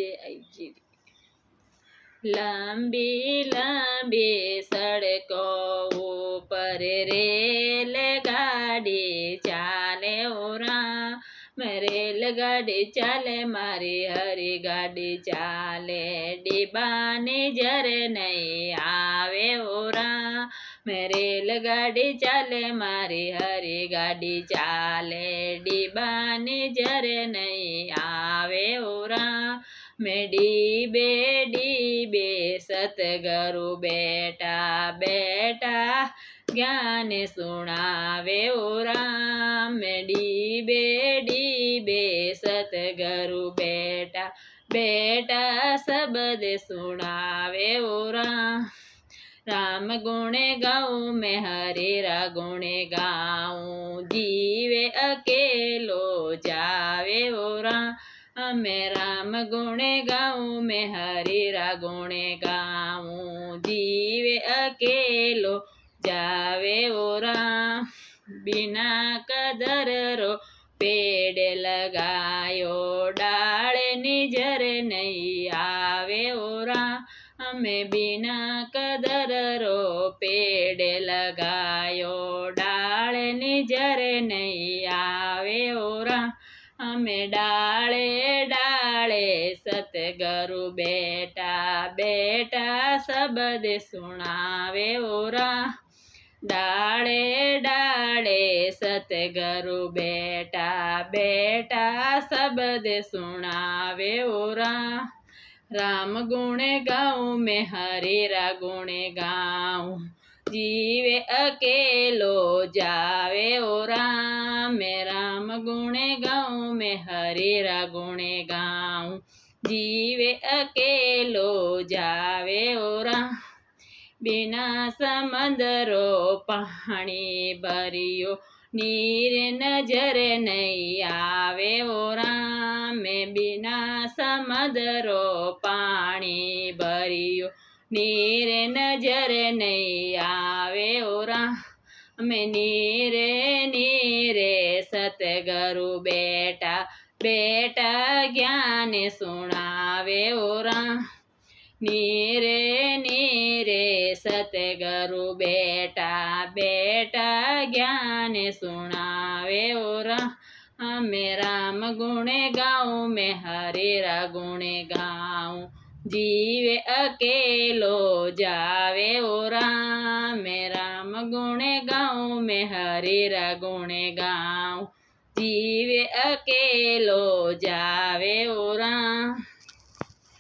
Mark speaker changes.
Speaker 1: IJ. लंबी लंबी सड़कों ऊपर रेलगाड़ी चाले ओ राम, रेलगाड़ी चाले मारी हरी गाड़ी चाले, डिब्बानी जरे नहीं आवे ओ राम, रेलगाड़ी चाले मारी हरी गाड़ी चाले, डिब्बानी जरे नहीं आवे ओ राम। मैं डीबे डीबे सतगुरु बेटा बेटा ज्ञान सुनावे ओ राम, मैं डीबे डीबे सतगुरु बेटा बेटा शब्द सुनावे ओ राम। राम गुण गाऊं मैं हरे रा गुण गाऊं, जीवे अकेलो जावे ओ राम, मैं राम गुण गाऊं मैं हरे रा गुण गाऊं, जीवे अकेलो जावे ओ राम। बिना कदर रो पेड़ लगायो डाल निजर नहीं आवे ओ राम, हमें बिना कदर रो पेड़ लगायो डाल निजर नहीं आवे ओ राम, हमें डाले डाले सतगुरु बेटा बेटा शब्द सुनावे ओ राम, डाले डाले सतगुरु बेटा बेटा शब्द सुनावे ओ राम। राम गुण गाऊं मैं हरे रा गुण गाऊं, जीवे अकेलो जावे ओ राम, मैं राम गुण गाऊं मैं हरे रा गुण गाऊं, जीवे अकेलो जावे ओ राम। बिना समंदरो पानी भरियो नीर नजर नहीं आवे ओ राम, मैं बिना समंदरो पानी भरियो नीर नजर नहीं आवे ओ राम, मैं नीरे नीरे सतगुरु बेटा बेटा ज्ञान सुनावे ओ राम, नीरे नीरे सतगुरु बेटा बेटा ज्ञान सुनावे ओ राम, मैं राम गुण गाऊं मैं हरे रा गुण गाऊं, जीवे अकेलो जावे ओ राम, मैं राम गुण गाऊं मैं हरे रा गुण गाऊं, जीवे अकेलो जावे ओ राम।